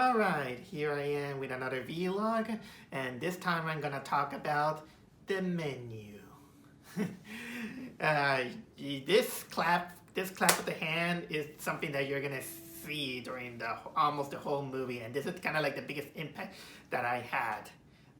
Alright, here I am with another vlog, and this time I'm gonna talk about the menu. uh, this clap of the hand is something that you're gonna see during almost the whole movie, and this is kind of like the biggest impact that I had.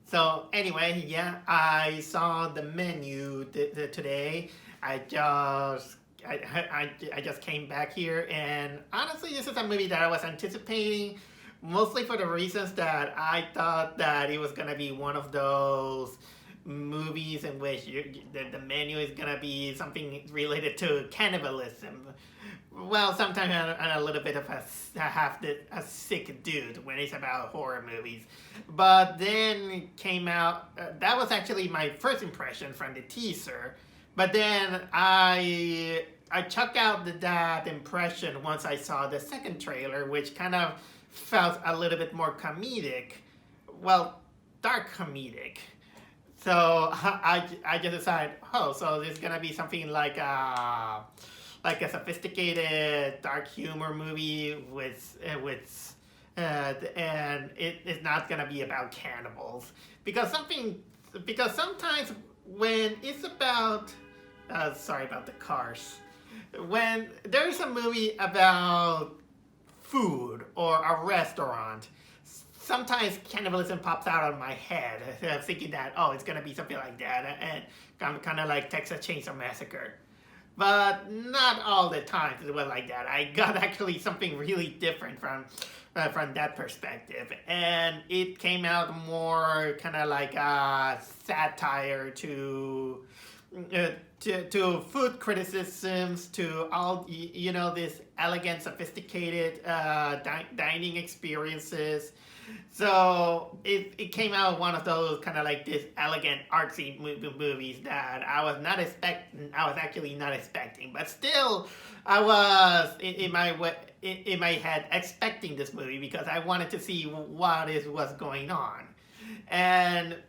So anyway, yeah, I saw the menu today. I just I just came back here, and honestly, this is a movie that I was anticipating, mostly for the reasons that I thought that it was gonna be one of those movies in which the menu is gonna be something related to cannibalism. Well, sometimes I'm a little bit of a sick dude when it's about horror movies. But then came out, that was actually my first impression from the teaser. But then I chucked out that impression once I saw the second trailer, which kind of felt a little bit more comedic. Well, dark comedic. So I just decided, oh, so there's gonna be something like a sophisticated dark humor movie and it's not gonna be about cannibals because sometimes when it's about sorry about the cars, when there's a movie about food or a restaurant, sometimes cannibalism pops out of my head, thinking that, oh, it's gonna be something like that, and kind of like Texas Chainsaw Massacre. But not all the time it was like that. I got actually something really different from that perspective, and it came out more kind of like a satire to food criticisms, to all this elegant, sophisticated dining experiences. So it came out one of those kind of like this elegant, artsy movies that I was not expecting. I was actually not expecting, but still, I was in my head expecting this movie because I wanted to see what's going on, and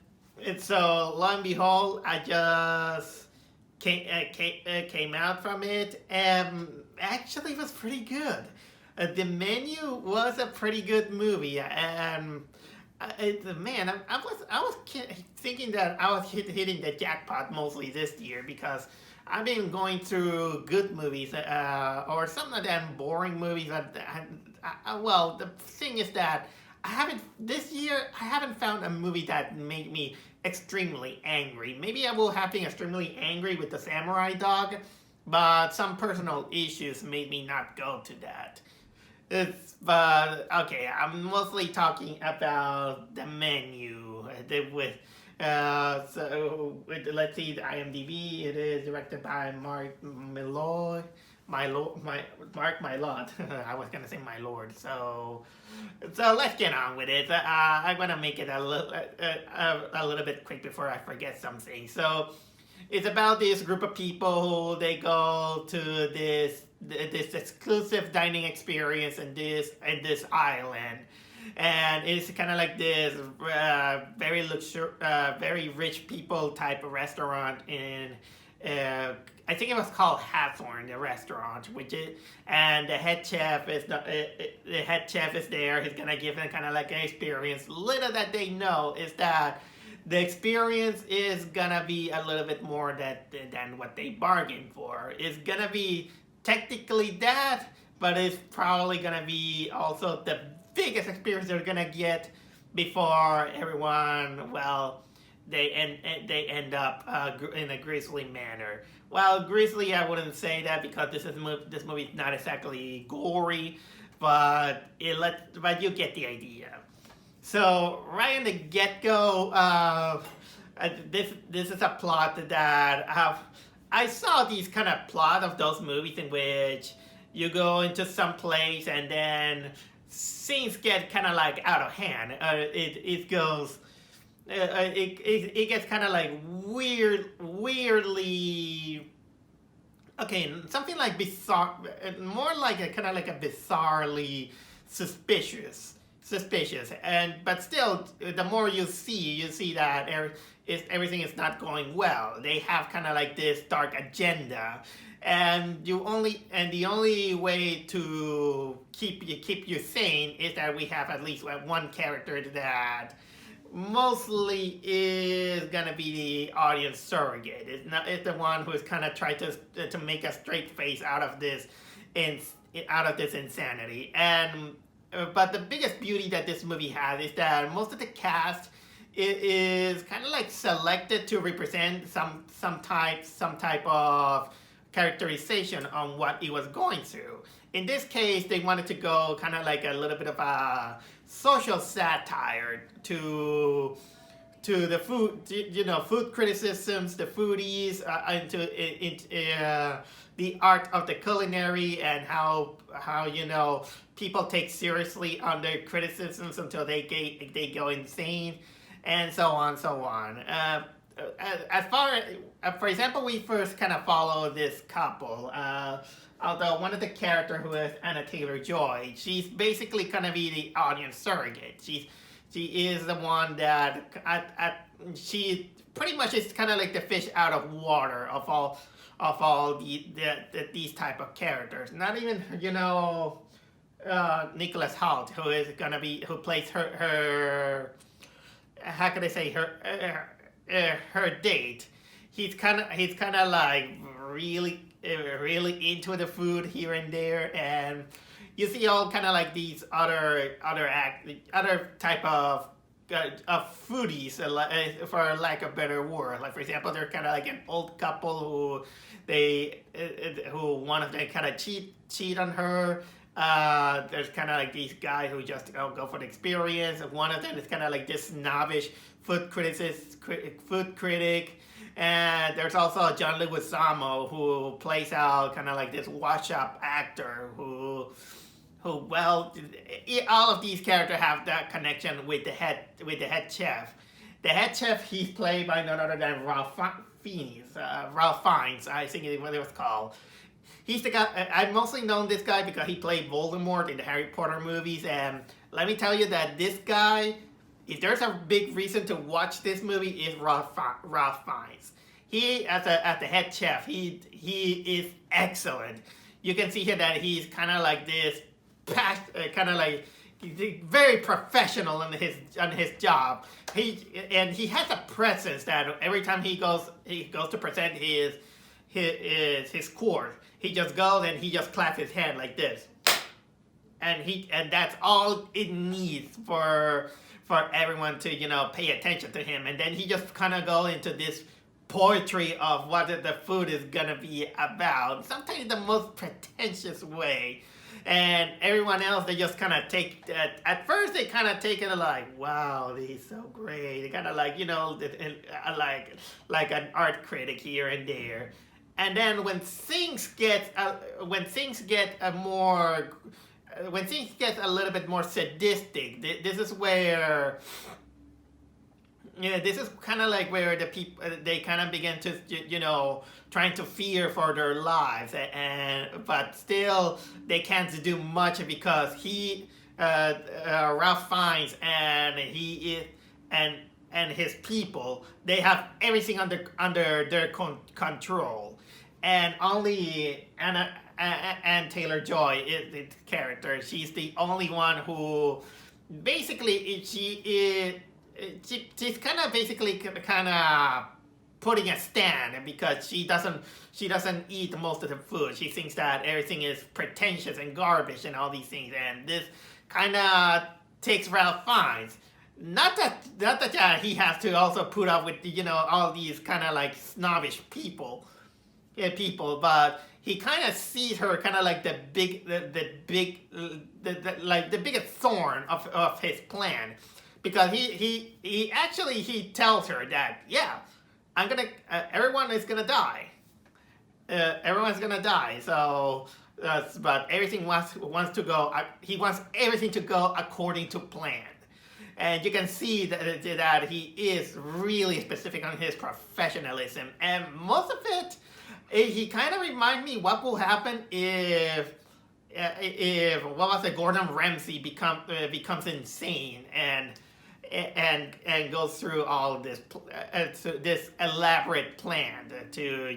so lo and behold, I just came out from it, and actually it was pretty good. The Menu was a pretty good movie, and man, I was thinking that I was hitting the jackpot mostly this year because I've been going through good movies or some of them boring movies. Well, the thing is that this year I haven't found a movie that made me extremely angry. Maybe I will have been extremely angry with the Samurai Dog, but some personal issues made me not go to that. But okay, I'm mostly talking about the menu. Let's see the IMDb. It is directed by Mark Mylod. Mark Mylod. I was gonna say my lord. So let's get on with it. I'm gonna make it a little bit quick before I forget something. So it's about this group of people. They go to this exclusive dining experience in this island, and it's kind of like this very rich people type of restaurant in. I think it was called Hawthorne, the restaurant, and the head chef is there. He's gonna give them kind of like an experience. Little that they know is that the experience is gonna be a little bit more than what they bargained for. It's gonna be technically that, but it's probably gonna be also the biggest experience they're gonna get before everyone, well, they end up in a grisly manner. Well, grisly, I wouldn't say that because this movie is not exactly gory, but you get the idea. So right in the get-go, this is a plot that I saw these kind of plot of those movies in which you go into some place and then things get kind of like out of hand. It gets kind of like weirdly. Okay, something like bizarre, more like a kind of like a bizarrely suspicious. suspicious. But still, the more you see that everything is not going well. They have kind of like this dark agenda, and the only way to keep you sane is that we have at least one character that mostly is gonna be the audience surrogate. It's the one who's kind of tried to make a straight face out of this insanity. And but the biggest beauty that this movie has is that most of the cast is kind of like selected to represent some type of characterization on what he was going through. In this case, they wanted to go kind of like a little bit of a social satire to the food, food criticisms, the foodies, into the art of the culinary, and how people take seriously on their criticisms until they go insane, and so on, so on. As far as, for example, we first kind of follow this couple. Although one of the characters, who is Anna Taylor-Joy, she's basically gonna be the audience surrogate. She is the one that she pretty much is kind of like the fish out of water of all these type of characters. Not even Nicholas Hoult, who plays her how can I say, her date. He's kind of like really into the food here and there, and you see all kind of like these other type of foodies, for lack of a better word. Like, for example, they're kind of like an old couple who one of them kind of cheat on her. There's kind of like these guys who just go for the experience. One of them is kind of like this snobbish food critic. And there's also John Leguizamo, who plays out kind of like this wash-up actor who all of these characters have that connection with the head chef. The head chef, he's played by none other than Ralph Fiennes, I think is what it was called. He's the guy. I've mostly known this guy because he played Voldemort in the Harry Potter movies, and let me tell you that this guy, if there's a big reason to watch this movie, is Ralph Fiennes. He, as the head chef, he is excellent. You can see here that he's kind of like this, kind of like very professional in his job. He has a presence that every time he goes to present his course, he just goes and he just claps his hand like this, and that's all it needs for everyone to pay attention to him. And then he just kind of go into this poetry of what the food is gonna be about, sometimes the most pretentious way. And everyone else, they just kind of take that. At first, they kind of take it like, "Wow, he's so great." They kind of like, like an art critic here and there. And then when things get a little bit more sadistic, this is where. Yeah, this is kind of like where the people, they kind of begin to, trying to fear for their lives, but still they can't do much because Ralph Fiennes and his people, they have everything under their control, and only Anna Taylor-Joy is the character. She's the only one who basically she's kind of putting a stand because she doesn't eat most of the food. She thinks that everything is pretentious and garbage and all these things, and this kind of takes Ralph Fiennes. Not that he has to also put up with all these kind of like snobbish people, but he kind of sees her kind of like the biggest thorn of his plan. Because he actually tells her that, yeah, everyone is gonna die. Everyone's gonna die. So, but everything wants to go. He wants everything to go according to plan, and you can see that he is really specific on his professionalism. And most of it, he kind of reminds me what will happen if if what was it, Gordon Ramsay becomes insane and goes through all of this elaborate plan to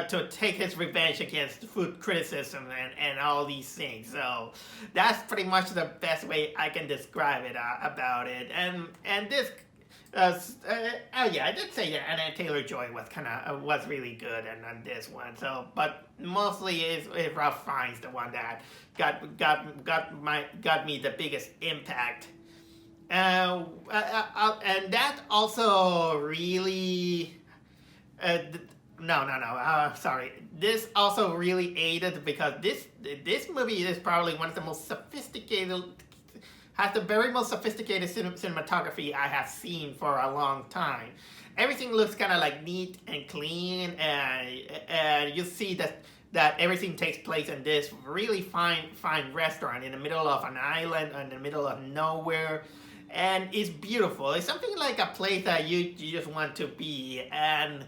to take his revenge against food criticism and all these things. So that's pretty much the best way I can describe it about it. And this, oh yeah, I did say that Anna Taylor-Joy was really good on this one. So, but mostly is Ralph Fiennes the one that got me the biggest impact. And that also really. No. Sorry. This also really aided because this movie is probably one of the most sophisticated, has the very most sophisticated cinematography I have seen for a long time. Everything looks kind of like neat and clean, and you see that everything takes place in this really fine restaurant in the middle of an island, in the middle of nowhere. And it's beautiful. It's something like a place that you just want to be. And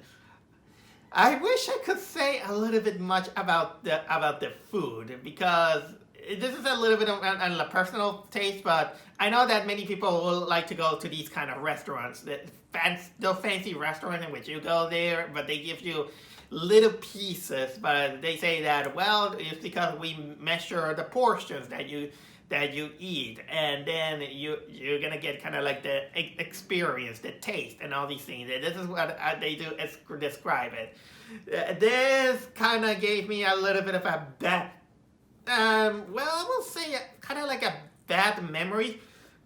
I wish I could say a little bit much about the food, because this is a little bit on a personal taste, but I know that many people will like to go to these kind of restaurants, those fancy restaurants in which you go there, but they give you little pieces, but they say that, well, it's because we measure the portions that you eat, and then you're gonna get kind of like the experience, the taste, and all these things. And this is what they do describe it. This kind of gave me a little bit of a bad, well, I will say kind of like a bad memory,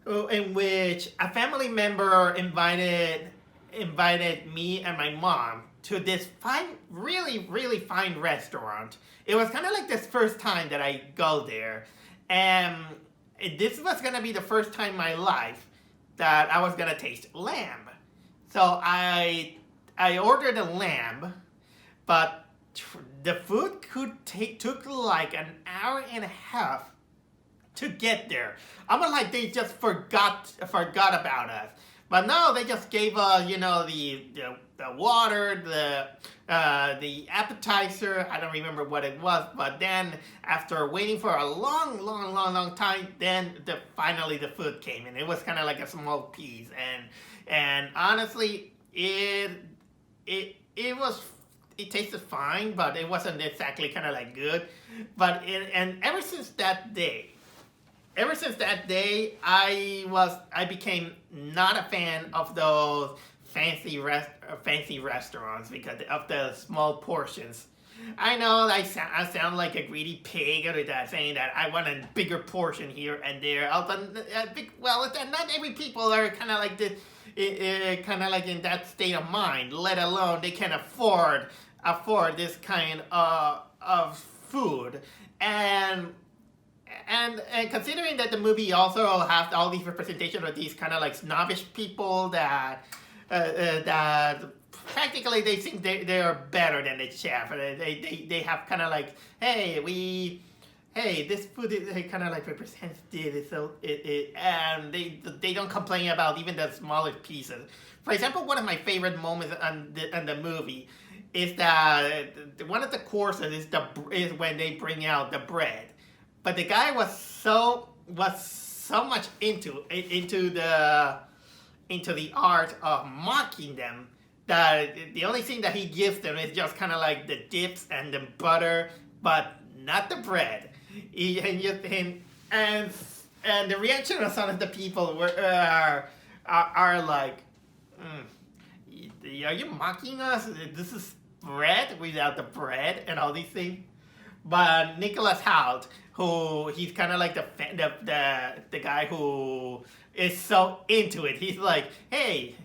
in which a family member invited me and my mom to this really fine restaurant. It was kind of like this first time that I go there. And this was going to be the first time in my life that I was going to taste lamb. So I ordered a lamb, but the food took like an hour and a half to get there. Almost like they just forgot about us. But no, they just gave us, the water, the appetizer. I don't remember what it was, but then after waiting for a long time, then finally the food came, and it was kind of like a small piece. And honestly, it tasted fine, but it wasn't exactly kind of like good. But ever since that day, I became not a fan of those fancy restaurants because of the small portions. I know I sound like a greedy pig with that, saying that I want a bigger portion here and there. Well, not every people are kind of like this, kind of like in that state of mind. Let alone they can afford this kind of food. And considering that the movie also has all these representations of these kind of like snobbish people that practically they think they are better than the chef. They have kind of like, hey, this food kind of like represents this, so and they don't complain about even the smallest pieces. For example, one of my favorite moments on the movie is that one of the courses is when they bring out the bread. But the guy was so much into the art of mocking them that the only thing that he gives them is just kind of like the dips and the butter, but not the bread. And the reaction of some of the people are like, are you mocking us? This is bread without the bread and all these things. But Nicholas Hoult, who he's kind of like the guy who is so into it. He's like, hey,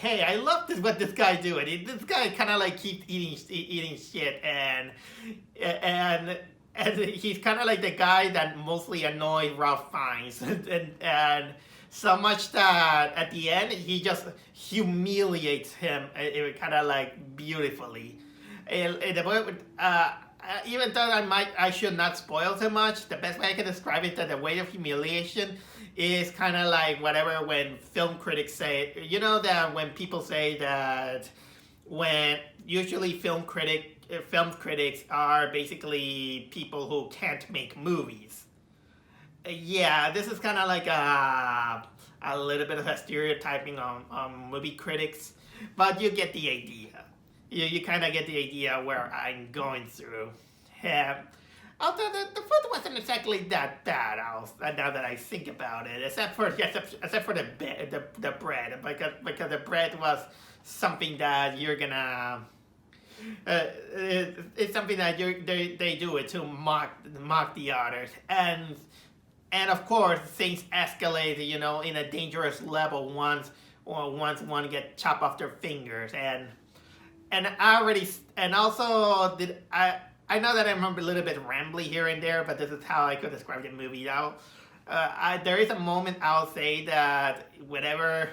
I love what this guy doing. This guy kind of like keeps eating shit, and he's kind of like the guy that mostly annoys Ralph Fiennes, and so much that at the end he just humiliates him, kind of like beautifully. Even though I should not spoil too much, the best way I can describe it that the way of humiliation is kind of like whatever when film critics say, that when people say that when usually film critic film critics are basically people who can't make movies. Yeah, this is kind of like a little bit of a stereotyping on movie critics, but you get the idea. You kind of get the idea where I'm going through. Yeah. Although the food wasn't exactly that bad, now that I think about it, except for the bread, because the bread was something that you're gonna. It's something that they do it to mock the others, and of course things escalate, in a dangerous level once one gets chopped off their fingers, and also I know that I'm a little bit rambly here and there, but this is how I could describe the movie now. There is a moment I'll say that whatever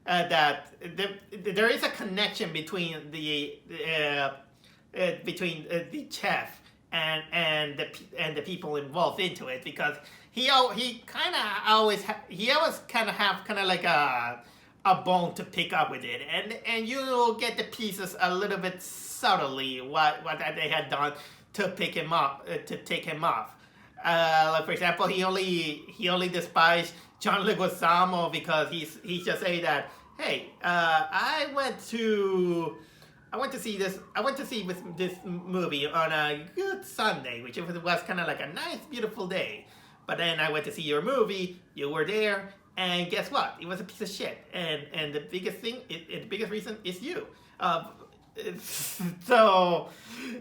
there is a connection between the chef and the people involved into it, because he always kind of have like a bone to pick up with it, and you'll get the pieces a little bit subtly what they had done to pick him up, to take him off. Like for example, he only despised John Leguizamo because he's just saying that, hey, I went to see this movie on a good Sunday, which was kind of like a nice, beautiful day. But then I went to see your movie. You were there, and guess what? It was a piece of shit. And the biggest reason is you. So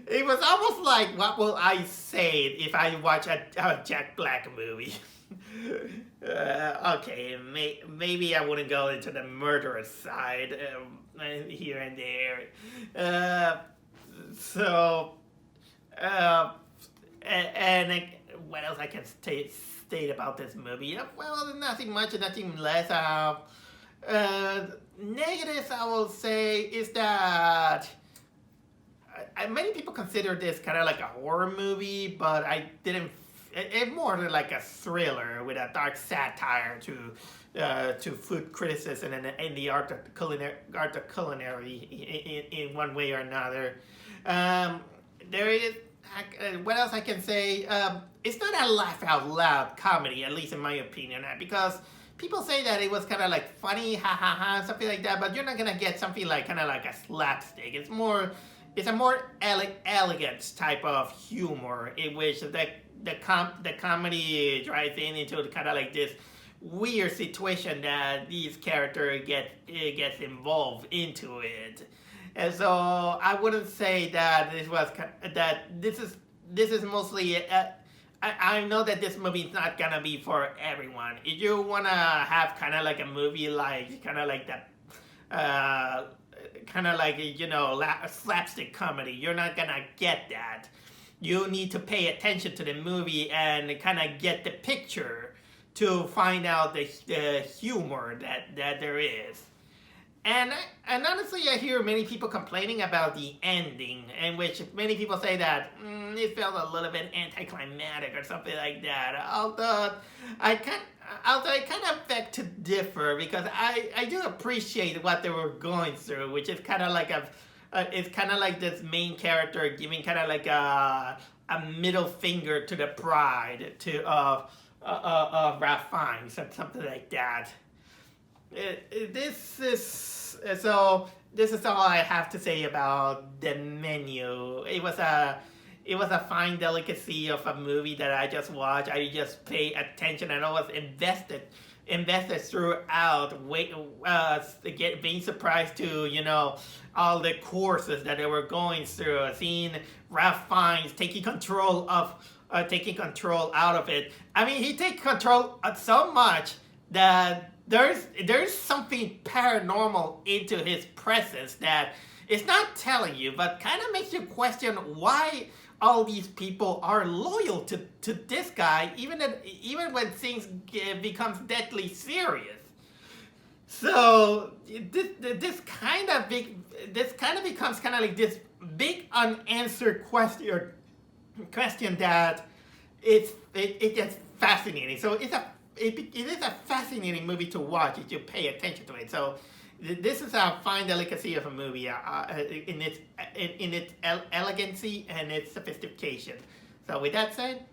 it was almost like, what will I say if I watch a Jack Black movie? Okay, maybe I wouldn't go into the murderous side here and there. And what else I can state about this movie? Well, nothing much, nothing less. Negatives, I will say, is that many people consider this kind of like a horror movie, but I didn't. It's more like a thriller with a dark satire to food criticism and the art of culinary in one way or another. There is. What else I can say? It's not a laugh out loud comedy, at least in my opinion, because people say that it was kind of like funny, ha ha ha, something like that, but you're not gonna get something like kind of like a slapstick. It's a more elegant type of humor in which the comedy drives into kind of like this weird situation that these characters gets involved into it. And so I wouldn't say that this is mostly. I know that this movie is not gonna be for everyone. If you wanna have kind of like a movie like kind of like that, kind of like slapstick comedy, you're not gonna get that. You need to pay attention to the movie and kind of get the picture to find out the humor that there is. And honestly, I hear many people complaining about the ending, in which many people say that it felt a little bit anticlimactic or something like that. Although I kind of beg to differ, because I do appreciate what they were going through, which is kind of like it's kind of like this main character giving kind of like a middle finger to the pride of Ralph Fiennes or something like that. This is all I have to say about the menu. It was a fine delicacy of a movie that I just watched. I just paid attention and I was invested throughout. Being surprised to all the courses that they were going through. Seeing Ralph Fiennes taking control out of it. I mean, he takes control so much that there's something paranormal into his presence that it's not telling you, but kind of makes you question why all these people are loyal to this guy, even when things becomes deadly serious. So this kind of becomes kind of like this big unanswered question that it gets fascinating. So it is a fascinating movie to watch if you pay attention to it. So this is a fine delicacy of a movie in its elegancy and its sophistication. So with that said,